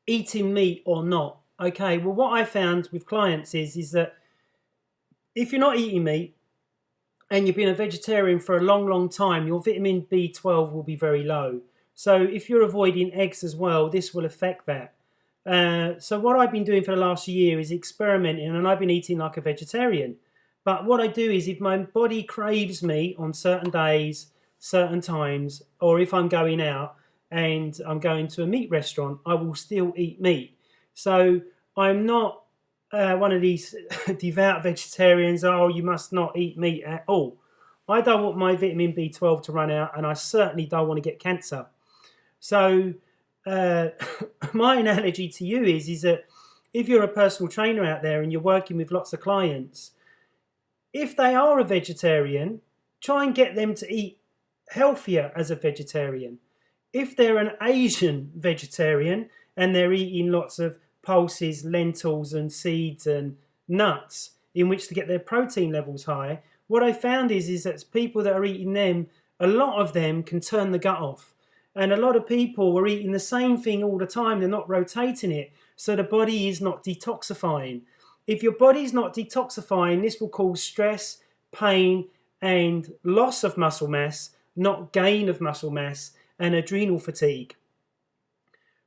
eating meat or not. Okay, well, what I found with clients is that if you're not eating meat and you've been a vegetarian for a long, long time, your vitamin B12 will be very low. So if you're avoiding eggs as well, this will affect that. So what I've been doing for the last year is experimenting, and I've been eating like a vegetarian. But what I do is if my body craves meat on certain days, certain times, or if I'm going out and I'm going to a meat restaurant, I will still eat meat. So I'm not one of these devout vegetarians. Oh, you must not eat meat at all. I don't want my vitamin B12 to run out, and I certainly don't want to get cancer. So uh, my analogy to you is that if you're a personal trainer out there and you're working with lots of clients, if they are a vegetarian, try and get them to eat healthier as a vegetarian. If they're an Asian vegetarian and they're eating lots of pulses, lentils and seeds and nuts in which to get their protein levels high, what I found is that people that are eating them, a lot of them can turn the gut off. And a lot of people are eating the same thing all the time. They're not rotating it. So the body is not detoxifying. If your body's not detoxifying, this will cause stress, pain, and loss of muscle mass, not gain of muscle mass, and adrenal fatigue.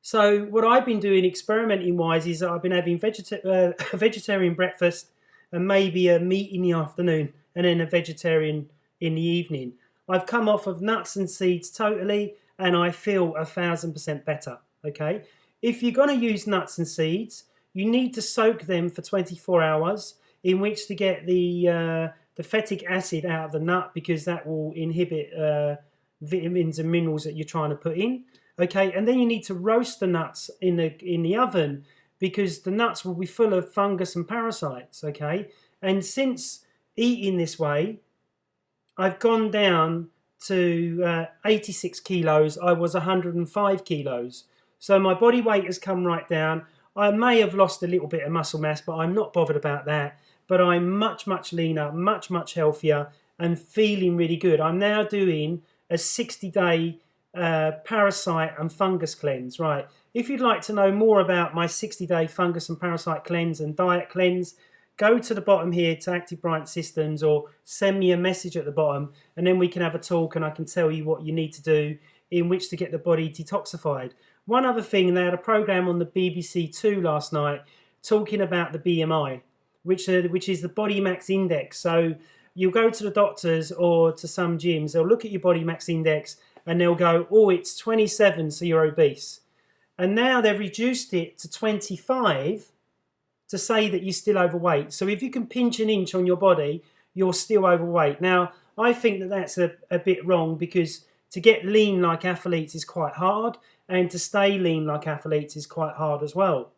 So what I've been doing experimenting wise is that I've been having a vegetarian breakfast and maybe a meat in the afternoon and then a vegetarian in the evening. I've come off of nuts and seeds totally, and I feel 1,000% better. Okay, if you're going to use nuts and seeds, you need to soak them for 24 hours in which to get the phytic acid out of the nut, because that will inhibit vitamins and minerals that you're trying to put in. Okay, and then you need to roast the nuts in the oven, because the nuts will be full of fungus and parasites. Okay, and since eating this way, I've gone down to 86 kilos. I was 105 kilos. So my body weight has come right down. I may have lost a little bit of muscle mass, but I'm not bothered about that. But I'm much, much leaner, much, much healthier, and feeling really good. I'm now doing a 60-day parasite and fungus cleanse. Right. If you'd like to know more about my 60-day fungus and parasite cleanse and diet cleanse, go to the bottom here to Active Bryant Systems, or send me a message at the bottom, and then we can have a talk and I can tell you what you need to do in which to get the body detoxified. One other thing, they had a program on the BBC Two last night talking about the BMI, which is the body mass index. So you'll go to the doctors or to some gyms, they'll look at your body mass index and they'll go, oh, it's 27, so you're obese. And now they've reduced it to 25 to say that you're still overweight. So if you can pinch an inch on your body, you're still overweight. Now, I think that that's a bit wrong, because to get lean like athletes is quite hard, and to stay lean like athletes is quite hard as well.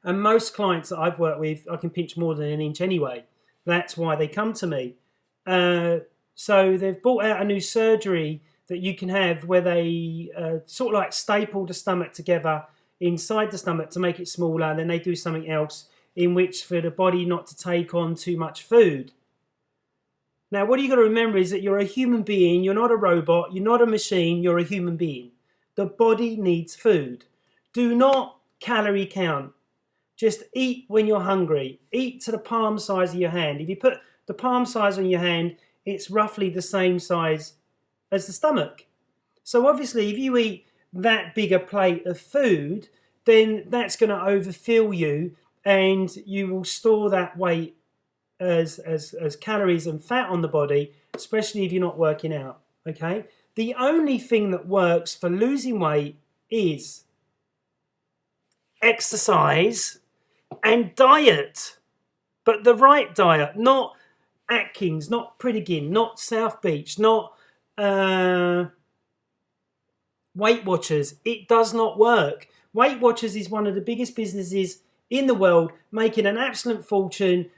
And most clients that I've worked with, I can pinch more than an inch anyway. That's why they come to me. So they've brought out a new surgery that you can have where they sort of like staple the stomach together inside the stomach to make it smaller, and then they do something else in which for the body not to take on too much food. Now, what you got to remember is that you're a human being. You're not a robot. You're not a machine. You're a human being. The body needs food. Do not calorie count. Just eat when you're hungry. Eat to the palm size of your hand. If you put the palm size on your hand, it's roughly the same size as the stomach. So obviously, if you eat that big a plate of food, then that's going to overfill you, and you will store that weight as calories and fat on the body, especially if you're not working out. Okay, the only thing that works for losing weight is exercise and diet, but the right diet, not Atkins, not Pritikin, not South Beach, not Weight Watchers. It does not work. Weight Watchers is one of the biggest businesses in the world, making an absolute fortune,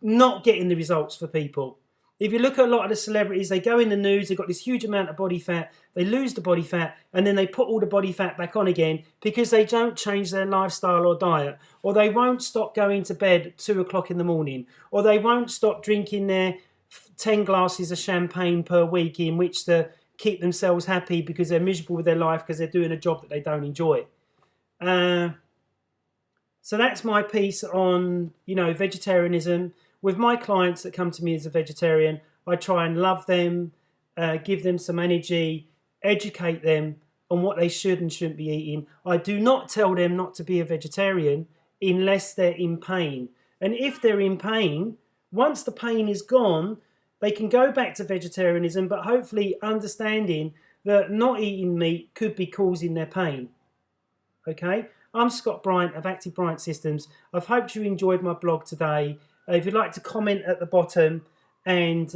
not getting the results for people. If you look at a lot of the celebrities, they go in the news, they've got this huge amount of body fat, they lose the body fat, and then they put all the body fat back on again because they don't change their lifestyle or diet, or they won't stop going to bed at 2 o'clock in the morning, or they won't stop drinking their 10 glasses of champagne per week in which to keep themselves happy because they're miserable with their life because they're doing a job that they don't enjoy. So that's my piece on, vegetarianism. With my clients that come to me as a vegetarian, I try and love them, give them some energy, educate them on what they should and shouldn't be eating. I do not tell them not to be a vegetarian unless they're in pain. And if they're in pain, once the pain is gone, they can go back to vegetarianism, but hopefully understanding that not eating meat could be causing their pain. Okay, I'm Scott Bryant of Active Bryant Systems. I've hoped you enjoyed my blog today. If you'd like to comment at the bottom and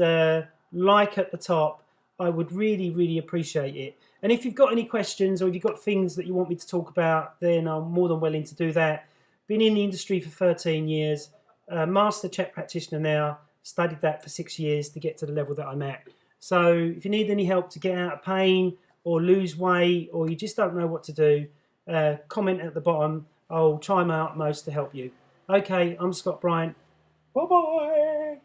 like at the top, I would really, really appreciate it. And if you've got any questions or if you've got things that you want me to talk about, then I'm more than willing to do that. Been in the industry for 13 years, master Chek practitioner now, studied that for 6 years to get to the level that I'm at. So if you need any help to get out of pain or lose weight, or you just don't know what to do, comment at the bottom. I'll try my utmost to help you. Okay, I'm Scott Bryant. Bye-bye.